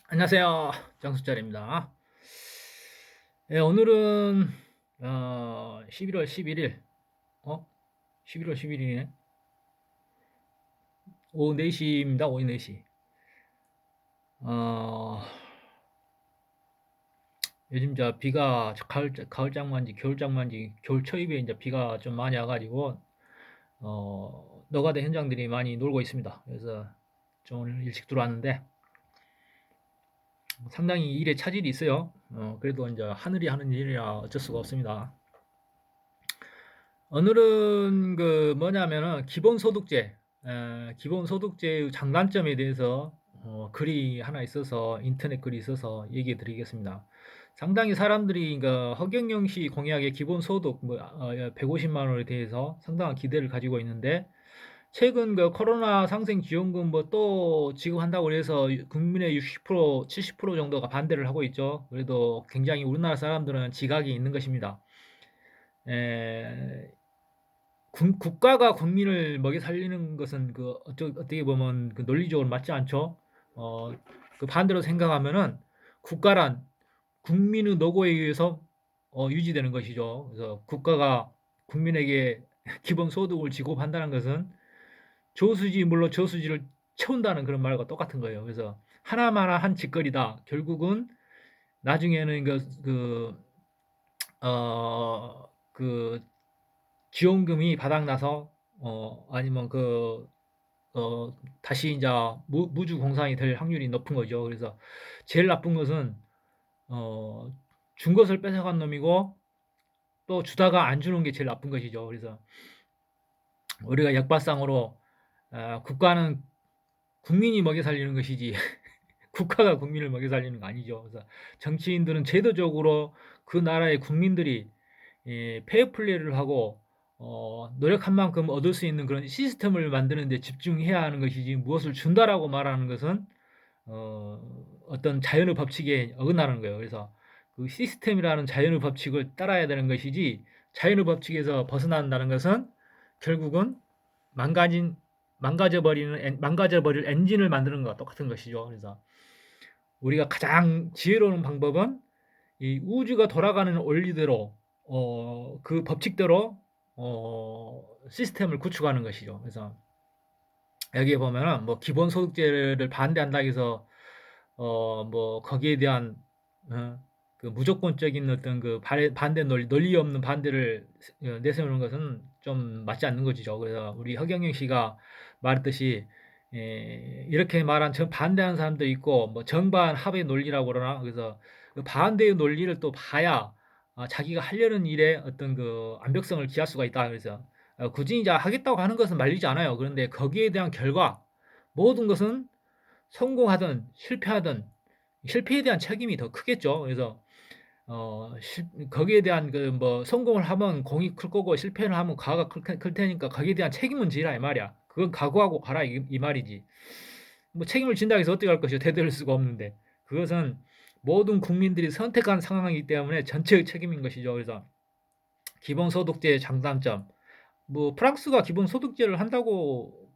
안녕하세요. 장수철입니다. 예, 오늘은 11월 11일, 11월 11일이네. 오후 4시입니다. 오후 4시. 어, 요즘 비가 가을 장마인지 겨울 장마인지 겨울 초입에 이제 비가 좀 많이 와가지고 노가다 현장들이 많이 놀고 있습니다. 그래서 좀 오늘 일찍 들어왔는데 상당히 일에 차질이 있어요. 그래도 이제 하늘이 하는 일이라 어쩔 수가 없습니다. 오늘은 뭐냐면은 기본소득제의 장단점에 대해서 글이 하나 있어서 인터넷 글이 있어서 얘기해 드리겠습니다. 상당히 사람들이 허경영 씨 공약의 기본소득 150만 원에 대해서 상당한 기대를 가지고 있는데 최근 코로나 상생 지원금 뭐 또 지급한다고 해서 국민의 60% 70% 정도가 반대를 하고 있죠. 그래도 굉장히 우리나라 사람들은 지각이 있는 것입니다. 에, 국가가 국민을 먹여 살리는 것은 어떻게 보면 논리적으로 맞지 않죠. 어, 반대로 생각하면은 국가란 국민의 노고에 의해서 유지되는 것이죠. 그래서 국가가 국민에게 기본 소득을 지급한다는 것은 저수지 물론 저수지를 채운다는 그런 말과 똑같은 거예요. 그래서 하나마나 한 짓거리다. 결국은 나중에는 어, 그 지원금이 바닥나서 아니면 다시 이제 무주 공산이 될 확률이 높은 거죠. 그래서 제일 나쁜 것은 어, 준 것을 뺏어간 놈이고 또 주다가 안 주는 게 제일 나쁜 것이죠. 그래서 우리가 역발상으로 국가는 국민이 먹여 살리는 것이지 국가가 국민을 먹여 살리는 거 아니죠. 그래서 정치인들은 제도적으로 그 나라의 국민들이 페어플레이를 하고 노력한 만큼 얻을 수 있는 그런 시스템을 만드는 데 집중해야 하는 것이지 무엇을 준다라고 말하는 것은 어떤 자연의 법칙에 어긋나는 거예요. 그래서 그 시스템이라는 자연의 법칙을 따라야 되는 것이지 자연의 법칙에서 벗어난다는 것은 결국은 망가진 망가져버릴 엔진을 만드는 것과 똑같은 것이죠. 그래서 우리가 가장 지혜로운 방법은 이 우주가 돌아가는 원리대로 그 법칙대로 시스템을 구축하는 것이죠. 그래서 여기에 보면은 뭐 기본소득제를 반대한다 해서 뭐 거기에 대한 어, 그 무조건적인 어떤 반대 논리 없는 반대를 내세우는 것은 좀 맞지 않는 거죠. 그래서 우리 허경영 씨가 말했듯이 이렇게 말한 반대하는 사람도 있고 뭐 정반 합의 논리라고 그러나 그래서 그 반대의 논리를 또 봐야 자기가 하려는 일에 어떤 완벽성을 기할 수가 있다. 그래서 굳이 이제 하겠다고 하는 것은 말리지 않아요. 그런데 거기에 대한 결과 모든 것은 성공하든 실패하든 실패에 대한 책임이 더 크겠죠. 그래서 거기에 대한 뭐 성공을 하면 공이 클 거고 실패를 하면 가가 클 테니까 거기에 대한 책임은 지라 이 말이야. 그건 각오하고 가라 이 말이지. 뭐 책임을 진다 해서 어떻게 할 것이요. 대들을 수가 없는데. 그것은 모든 국민들이 선택한 상황이기 때문에 전체의 책임인 것이죠. 그래서 기본소득제의 장단점. 뭐 프랑스가 기본소득제를 한다고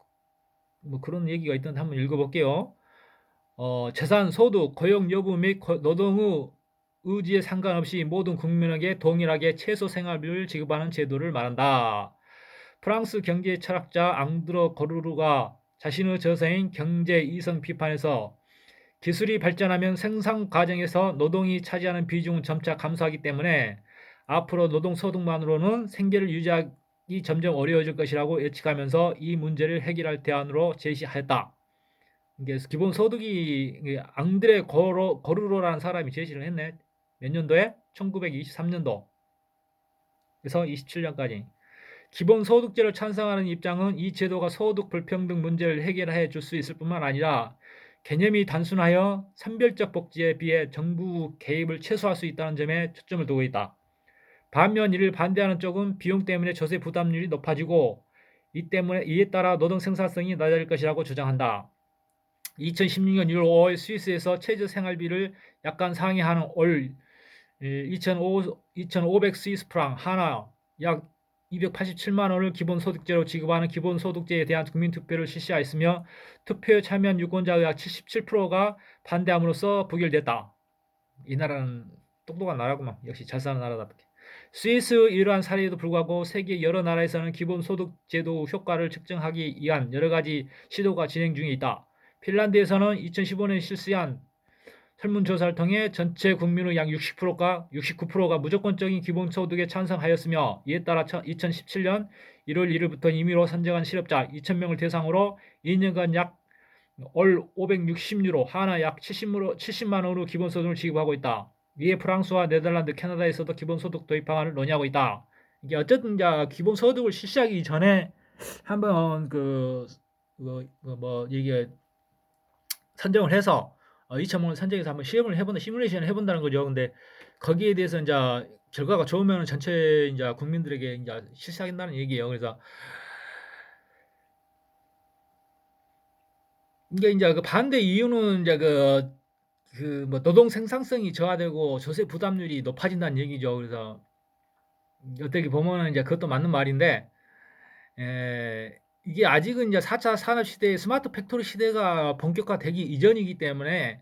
뭐 그런 얘기가 있던데 한번 읽어볼게요. 재산, 소득, 고용 여부 및 노동의 의지에 상관없이 모든 국민에게 동일하게 최소 생활비를 지급하는 제도를 말한다. 프랑스 경제 철학자 앙드로 거르루가 자신의 저서인 경제 이성 비판에서 기술이 발전하면 생산 과정에서 노동이 차지하는 비중은 점차 감소하기 때문에 앞으로 노동 소득만으로는 생계를 유지하기 점점 어려워질 것이라고 예측하면서 이 문제를 해결할 대안으로 제시하였다. 이게 기본 소득이 앙드레 거르로라는 사람이 제시를 했네. 몇 년도에? 1923년도에서 27년까지. 기본 소득제를 찬성하는 입장은 이 제도가 소득 불평등 문제를 해결해 줄 수 있을 뿐만 아니라 개념이 단순하여 산별적 복지에 비해 정부 개입을 최소화할 수 있다는 점에 초점을 두고 있다. 반면 이를 반대하는 쪽은 비용 때문에 조세 부담률이 높아지고 이에 따라 노동 생산성이 낮아질 것이라고 주장한다. 2016년 1월 5일 스위스에서 최저 생활비를 약간 상회하는 올 2,500 스위스 프랑 하나 약 287만 원을 기본소득제로 지급하는 기본소득제에 대한 국민투표를 실시하였으며 투표에 참여한 유권자의 약 77%가 반대함으로써 부결됐다. 이 나라는 똑똑한 나라구만. 역시 잘 사는 나라답게. 스위스의 이러한 사례에도 불구하고 세계 여러 나라에서는 기본소득제도 효과를 측정하기 위한 여러 가지 시도가 진행 중에 있다. 핀란드에서는 2015년에 실시한 설문조사를 통해 전체 국민의 약 69%가 무조건적인 기본소득에 찬성하였으며 이에 따라 2017년 1월 1일부터 임의로 선정한 실업자 2,000명을 대상으로 2년간 약 월 560유로, 하나 약 70만 원으로 기본소득을 지급하고 있다. 이에 프랑스와 네덜란드, 캐나다에서도 기본소득 도입 방안을 논의하고 있다. 이게 어쨌든 이제 기본소득을 실시하기 전에 한번 이게 선정을 해서 2,000만 원 선정해서 한번 시뮬레이션을 해본다는 거죠. 근데 거기에 대해서 이제 결과가 좋으면 전체 이제 국민들에게 이제 실시하겠다는 얘기예요. 그래서 이게 이제 그 반대 이유는 이제 뭐 노동 생산성이 저하되고 조세 부담률이 높아진다는 얘기죠. 그래서 어떻게 보면은 이제 그것도 맞는 말인데, 이게 아직은 이제 4차 산업 시대의 스마트 팩토리 시대가 본격화되기 이전이기 때문에,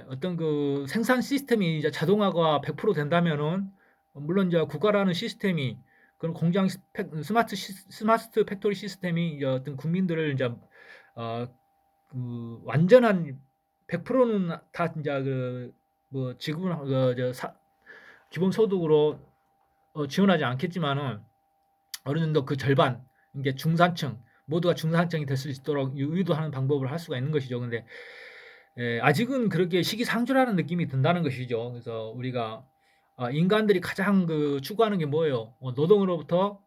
어떤 그 생산 시스템이 이제 자동화가 100% 된다면은, 물론 이제 국가라는 시스템이 그런 공장 스마트 팩토리 시스템이 이제 어떤 국민들을 이제 완전한 100%는 다 이제 뭐 지급은 기본 소득으로 지원하지 않겠지만은 어느 정도 그 절반, 이게 중산층 모두가 중산층이 될 수 있도록 유도하는 방법을 할 수가 있는 것이죠. 근데 아직은 그렇게 시기상조라는 느낌이 든다는 것이죠. 그래서 우리가 인간들이 가장 추구하는 게 뭐예요? 노동으로부터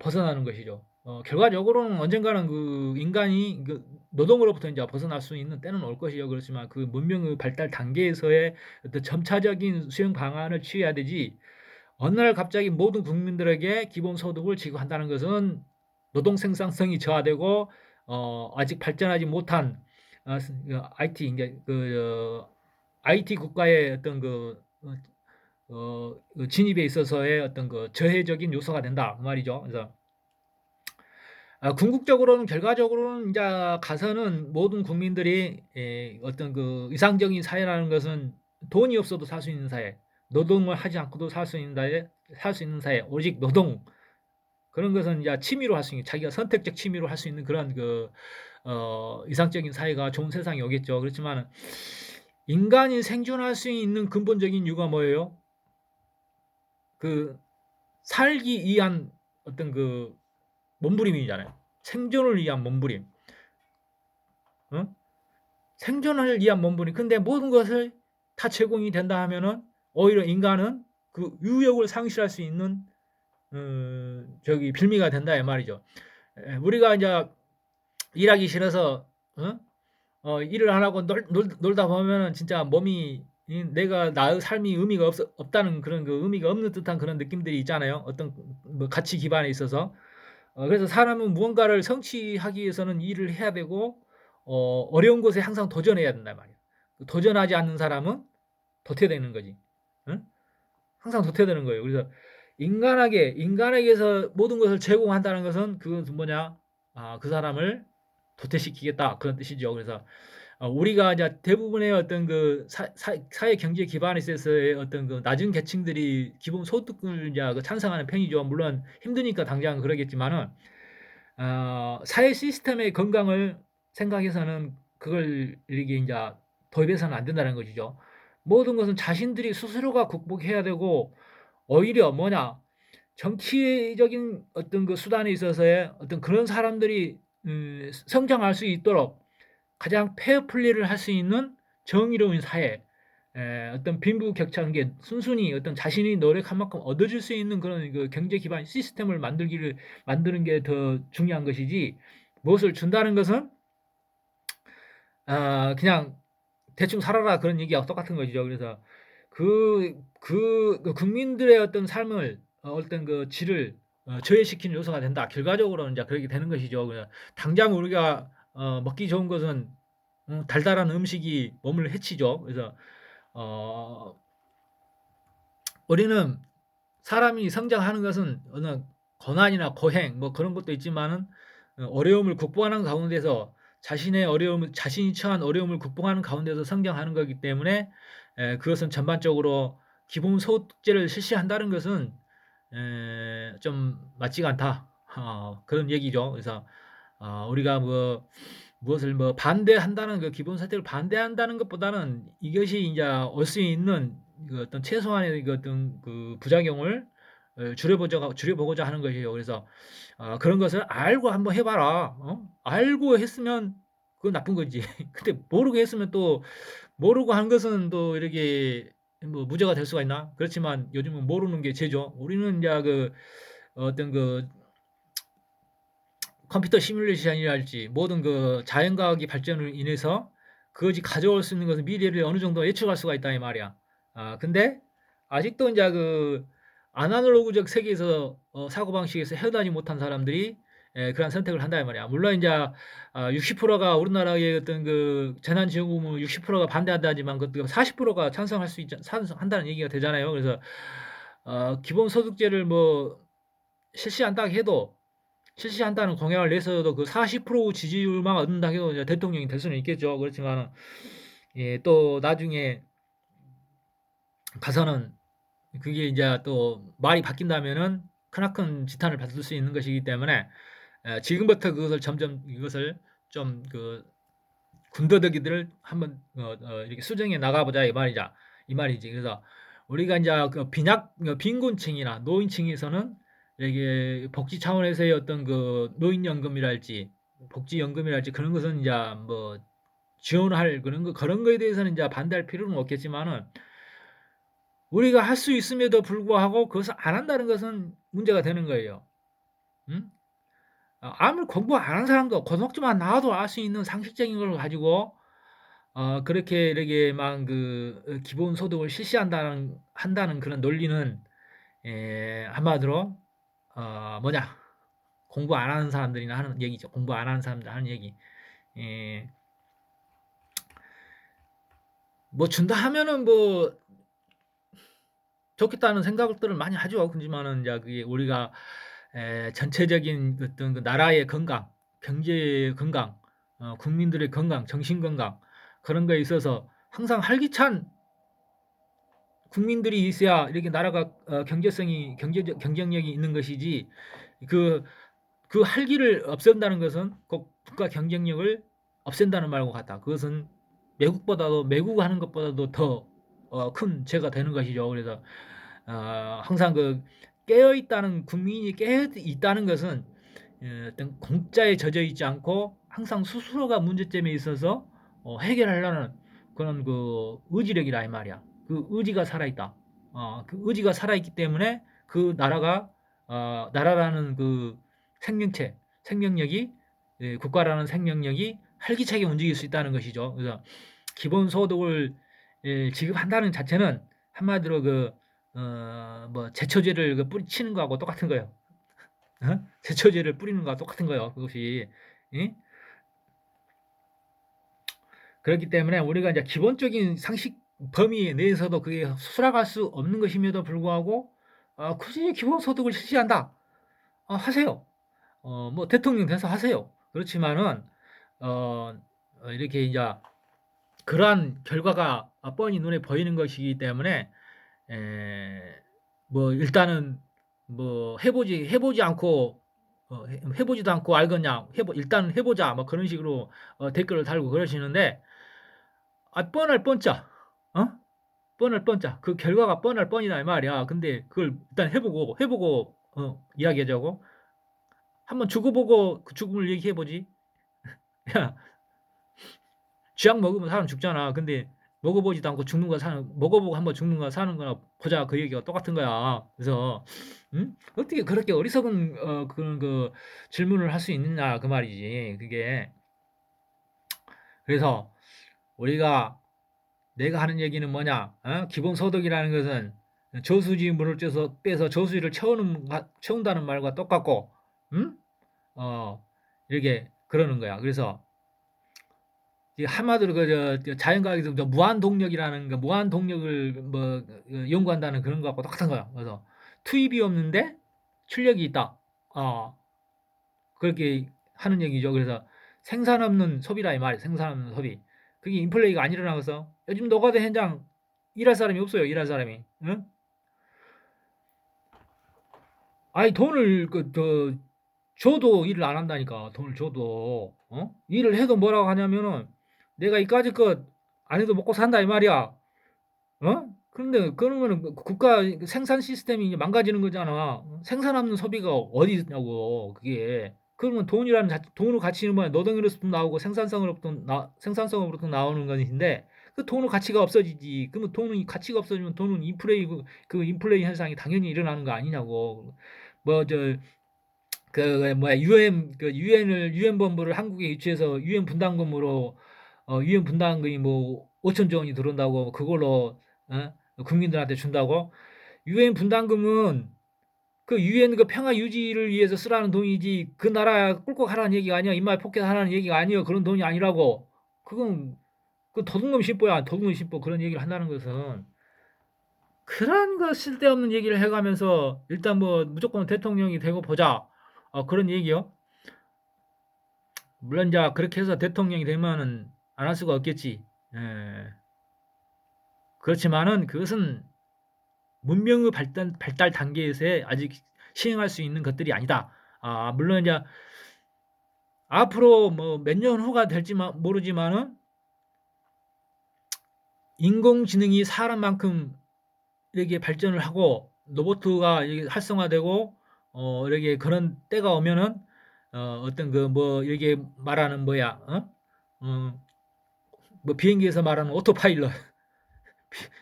벗어나는 것이죠. 결과적으로는 언젠가는 인간이 노동으로부터 이제 벗어날 수 있는 때는 올 것이요. 그렇지만 그 문명의 발달 단계에서의 어떤 점차적인 수행 방안을 취해야 되지, 어느 날 갑자기 모든 국민들에게 기본소득을 지급한다는 것은 노동 생산성이 저하되고 아직 발전하지 못한 IT 이제 IT 국가의 어떤 진입에 있어서의 어떤 저해적인 요소가 된다 그 말이죠. 그래서 궁극적으로는 결과적으로는 이제 가서는 모든 국민들이 어떤 이상적인 사회라는 것은 돈이 없어도 살 수 있는 사회, 노동을 하지 않고도 살 수 있는 사회, 오직 노동, 그런 것은 이제 취미로 할 수 있는, 자기가 선택적 취미로 할 수 있는 그런 이상적인 사회가 좋은 세상이 오겠죠. 그렇지만 인간이 생존할 수 있는 근본적인 이유가 뭐예요? 살기 위한 어떤 몸부림이잖아요. 생존을 위한 몸부림. 생존을 위한 몸부림. 근데 모든 것을 다 제공이 된다 하면은 오히려 인간은 그 유욕을 상실할 수 있는 빌미가 된다 이 말이죠. 우리가 이제 일하기 싫어서 일을 안 하고 놀다 보면은 진짜 몸이, 내가 나의 삶이 의미가 없다는 그런 의미가 없는 듯한 그런 느낌들이 있잖아요. 어떤 뭐 가치 기반에 있어서. 그래서 사람은 무언가를 성취하기 위해서는 일을 해야 되고 어려운 곳에 항상 도전해야 된단 말이에요. 도전하지 않는 사람은 도태되는 거지. 응? 항상 도태되는 거예요. 그래서 인간에게서 모든 것을 제공한다는 것은 그건 뭐냐? 그 사람을 도태시키겠다 그런 뜻이죠. 그래서 우리가 이제 대부분의 어떤 사회 경제 기반에 있어서의 어떤 낮은 계층들이 기본 소득을 이제 찬성하는 편이죠. 물론 힘드니까 당장 그러겠지만은 사회 시스템의 건강을 생각해서는 그걸 이렇게 이제 도입해서는 안 된다는 것이죠. 모든 것은 자신들이 스스로가 극복해야 되고, 오히려 뭐냐, 정치적인 어떤 수단에 있어서의 어떤 그런 사람들이 성장할 수 있도록 가장 페어플레이를 할 수 있는 정의로운 사회, 어떤 빈부격차한 게 순순히 어떤 자신이 노력한 만큼 얻어질 수 있는 그런 경제 기반 시스템을 만드는 게 더 중요한 것이지, 무엇을 준다는 것은 그냥 대충 살아라 그런 얘기하고 똑같은 것이죠. 그래서 국민들의 어떤 삶을 어떤 질을 저해시키는 요소가 된다. 결과적으로는 이제 그렇게 되는 것이죠. 그냥 당장 우리가 먹기 좋은 것은 달달한 음식이 몸을 해치죠. 그래서 우리는 사람이 성장하는 것은 어느 고난이나 고행 뭐 그런 것도 있지만은 어려움을 극복하는 가운데서 자신이 처한 어려움을 극복하는 가운데서 성장하는 거기 때문에 그것은 전반적으로 기본소득제를 실시한다는 것은 좀 맞지가 않다. 그런 얘기죠. 그래서 우리가 무엇을 반대한다는 그 기본소득을 반대한다는 것보다는 이것이 이제 올 수 있는 그 어떤 최소한의 그 어떤 그 부작용을 줄여보고자 하는 것이에요. 그래서 그런 것을 알고 한번 해봐라. 알고 했으면 그건 나쁜 거지. 근데 모르고 했으면 또 모르고 한 것은 또 이렇게 뭐 무죄가 될 수가 있나? 그렇지만 요즘은 모르는 게 죄죠. 우리는 이제 그 어떤 그 컴퓨터 시뮬레이션이랄지 모든 그 자연과학의 발전으로 인해서 그것이 가져올 수 있는 것은 미래를 어느 정도 예측할 수가 있다 이 말이야. 근데 아직도 이제 그 아날로그적 세계에서 사고방식에서 헤어나지 못한 사람들이 그런 선택을 한다 이 말이야. 물론 이제 60%가 우리나라의 어떤 그 재난지원금을 60%가 반대한다지만 그 40%가 찬성할 수 있자, 찬성한다는 얘기가 되잖아요. 그래서 기본소득제를 뭐 실시한다 해도 실시한다는 공약을 내서도 그 40% 지지율만 얻는다 해도 이제 대통령이 될 수는 있겠죠. 그렇지만 예, 또 나중에 가서는 그게 이제 또 말이 바뀐다면은 크나큰 지탄을 받을 수 있는 것이기 때문에 지금부터 그것을 점점 이것을 좀 그 군더더기들을 한번 이렇게 수정해 나가보자 이 말이지. 그래서 우리가 이제 그 빈곤층이나 노인층에서는 이게 복지 차원에서의 어떤 그 노인연금이랄지 복지연금이랄지 그런 것은 이제 뭐 지원할 그런 거에 대해서는 이제 반대할 필요는 없겠지만은 우리가 할 수 있음에도 불구하고 그것을 안 한다는 것은 문제가 되는 거예요. 응? 아무리 공부 안 한 사람도 고등학교만 나와도 알 수 있는 상식적인 걸 가지고 그렇게 이렇게 막 그 기본소득을 한다는 그런 논리는 한마디로 뭐냐 공부 안 하는 사람들이나 하는 얘기죠. 공부 안 하는 사람들 하는 얘기. 예, 뭐 준다 하면은 뭐 좋겠다는 생각들을 많이 하죠. 그렇지만은 이제 그게 우리가 전체적인 어떤 그 나라의 건강, 경제의 건강, 국민들의 건강, 정신 건강 그런 거에 있어서 항상 활기찬 국민들이 있어야 이렇게 나라가 경제적 경쟁력이 있는 것이지 그, 그 활기를 없앤다는 것은 꼭 국가 경쟁력을 없앤다는 말과 같다. 그것은 매국 하는 것보다도 더 큰 죄가 되는 것이죠. 그래서 항상 그 깨어 있다는 국민이 깨어 있다는 것은 어떤 공짜에 젖어 있지 않고 항상 스스로가 문제점에 있어서 해결하려는 그런 그 의지력이라 이 말이야. 그 의지가 살아있다. 그 의지가 살아있기 때문에 그 나라라는 그 생명력이 국가라는 생명력이 활기차게 움직일 수 있다는 것이죠. 그래서 기본소득을 지급한다는 자체는 한마디로 뭐 제초제를 뿌리치는 거하고 똑같은 거예요. 제초제를 뿌리는 거와 똑같은 거예요. 그것이. 예? 그렇기 때문에 우리가 이제 기본적인 상식 범위 내에서도 그게 수락할 수 없는 것임에도 불구하고 굳이 기본소득을 실시한다. 하세요. 뭐 대통령 돼서 하세요. 그렇지만은 이렇게 이제 그러한 결과가 뻔히 눈에 보이는 것이기 때문에 뭐 일단은 뭐 해보지 않고 해보지도 않고 알겠냐 일단 해보자 뭐 그런 식으로 댓글을 달고 그러시는데 뻔할 뻔짜 뻔할 뻔짜 그 결과가 뻔할 뻔이다 이 말이야. 근데 그걸 일단 해보고 이야기하자고 한번 죽어보고 그 죽음을 얘기해보지. 야 쥐약 먹으면 사람 죽잖아. 근데 먹어보지도 않고 먹어보고 한번 죽는 거 사는 거나 보자 그 얘기가 똑같은 거야. 그래서 어떻게 그렇게 어리석은 그런 그 질문을 할 수 있느냐 그 말이지. 그게 그래서 우리가 내가 하는 얘기는 뭐냐? 기본소득이라는 것은 저수지 물을 빼서 저수지를 채운다는 말과 똑같고, 음? 이렇게 그러는 거야. 그래서 한마디로 자연과학에서 무한 동력이라는 거, 무한 동력을 뭐 연구한다는 그런 거하고 똑같은 거야. 그래서 투입이 없는데 출력이 있다. 그렇게 하는 얘기죠. 그래서 생산 없는 소비라 이 말이에요. 생산 없는 소비. 그게 인플레이가 안 일어나서 요즘 노가다 현장 일할 사람이 없어요. 일할 사람이. 응? 아니 돈을 줘도 일을 안 한다니까. 돈을 줘도 일을 해도 뭐라고 하냐면은 내가 이까짓 것 안 해도 먹고 산다 이 말이야. 그런데 그러면은 국가 생산 시스템이 이제 망가지는 거잖아. 생산 없는 소비가 어디 있냐고 그게. 그러면 돈이라는 돈을 가치는 뭐야? 노동으로부터 나오고 생산성으로부터 나오는 것인데 그 돈의 가치가 없어지지. 그러면 돈의 가치가 없어지면 돈은 그 인플레이 현상이 당연히 일어나는 거 아니냐고. 뭐 그 뭐야 유엔 본부를 한국에 유치해서 유엔 분담금으로 유엔 분담금이 뭐 5천조 원이 들어온다고 그걸로 국민들한테 준다고. 유엔 분담금은 그 유엔 그 평화 유지를 위해서 쓰라는 돈이지 그 나라 꿀꺽 하라는 얘기가 아니야. 인마에 포켓하라는 얘기가 아니야. 그런 돈이 아니라고. 그건 그 도둑놈 심보야. 도둑놈 심보 그런 얘기를 한다는 것은 그런 거 쓸데없는 얘기를 해가면서 일단 뭐 무조건 대통령이 되고 보자. 그런 얘기요. 물론 이제 그렇게 해서 대통령이 되면은 안 할 수가 없겠지. 예. 그렇지만은 그것은 문명의 발달 단계에서의 아직 시행할 수 있는 것들이 아니다. 물론 이제 앞으로 뭐 몇 년 후가 될지만 모르지만은 인공지능이 사람만큼 이렇게 발전을 하고 로봇가 활성화되고 이렇게 그런 때가 오면은 어떤 그 뭐 이렇게 말하는 뭐야 뭐 비행기에서 말하는 오토파일럿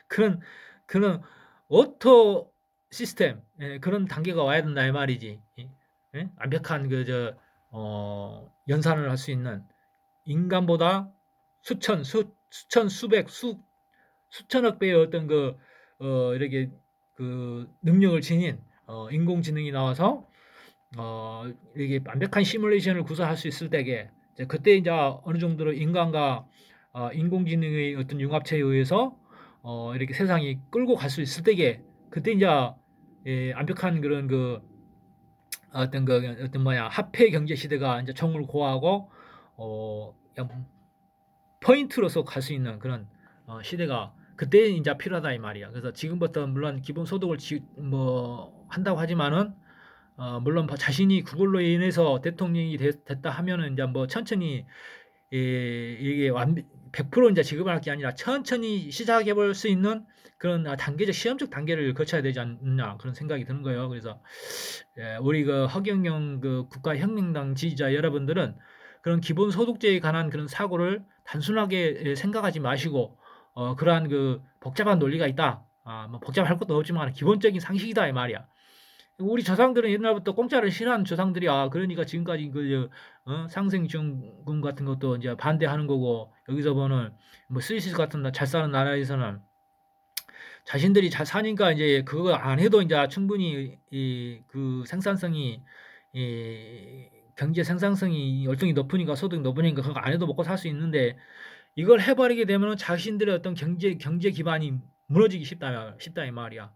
그런 그런 오토 시스템 그런 단계가 와야 된다 이 말이지. 예? 완벽한 연산을 할 수 있는 인간보다 수천 수천억 배의 어떤 이렇게 그 능력을 지닌 인공지능이 나와서 이게 완벽한 시뮬레이션을 구사할 수 있을 때게 그때 이제 어느 정도로 인간과 인공지능의 어떤 융합체에 의해서 이렇게 세상이 끌고 갈 수 있을 때게 그때 이제 완벽한 그런 어떤 뭐야 화폐 경제 시대가 이제 정을 고하고 그냥 포인트로서 갈 수 있는 그런 시대가 그때 이제 필요하다 이 말이야. 그래서 지금부터 물론 기본 소득을 뭐 한다고 하지만은 물론 자신이 그걸로 인해서 대통령이 됐다 하면은 이제 뭐 천천히 이게 100% 이제 지급을 할 게 아니라 천천히 시작해 볼 수 있는 그런 단계적 시험적 단계를 거쳐야 되지 않느냐 그런 생각이 드는 거예요. 그래서 우리 그 허경영 그 국가혁명당 지지자 여러분들은 그런 기본소득제에 관한 그런 사고를 단순하게 생각하지 마시고 그러한 그 복잡한 논리가 있다. 뭐 복잡할 것도 없지만 기본적인 상식이다 이 말이야. 우리 조상들은 옛날부터 공짜를 싫어하는 조상들이야. 그러니까 지금까지 상생지원금 같은 것도 이제 반대하는 거고 여기서 보는 뭐 스위스 같은 잘 사는 나라에서는 자신들이 잘 사니까 이제 그거 안 해도 이제 충분히 그 생산성이 경제 생산성이 열정이 높으니까 소득이 높으니까 그거 안 해도 먹고 살 수 있는데 이걸 해버리게 되면 자신들의 어떤 경제 기반이 무너지기 쉽다 이 말이야.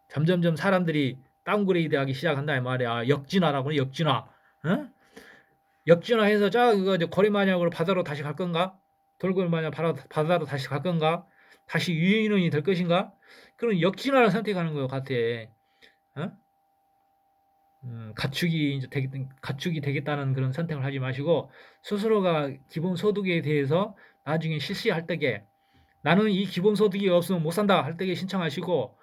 점점점 사람들이 다운그레이드하기 시작한다 이 말이야. 역진화라고 해 역진화. 역진화해서 그거 이제 거리마냥으로 바다로 다시 갈 건가? 돌고래마냥 바다로 다시 갈 건가? 다시 유인원이 될 것인가? 그런 역진화를 선택하는 것 같아. 가축이 되겠다는 그런 선택을 하지 마시고 스스로가 기본소득에 대해서 나중에 실시할 때에 나는 이 기본소득이 없으면 못 산다 할 때에 신청하시고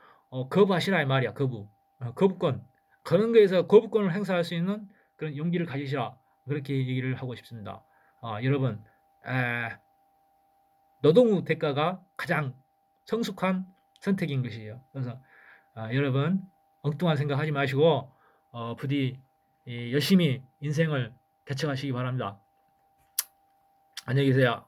거부하시라 이 말이야. 거부권 그런 거에서 거부권을 행사할 수 있는 그런 용기를 가지시라 그렇게 얘기를 하고 싶습니다. 여러분 노동 후 대가가 가장 성숙한 선택인 것이에요. 그래서 여러분 엉뚱한 생각하지 마시고 부디 열심히 인생을 개척하시기 바랍니다. 안녕히 계세요.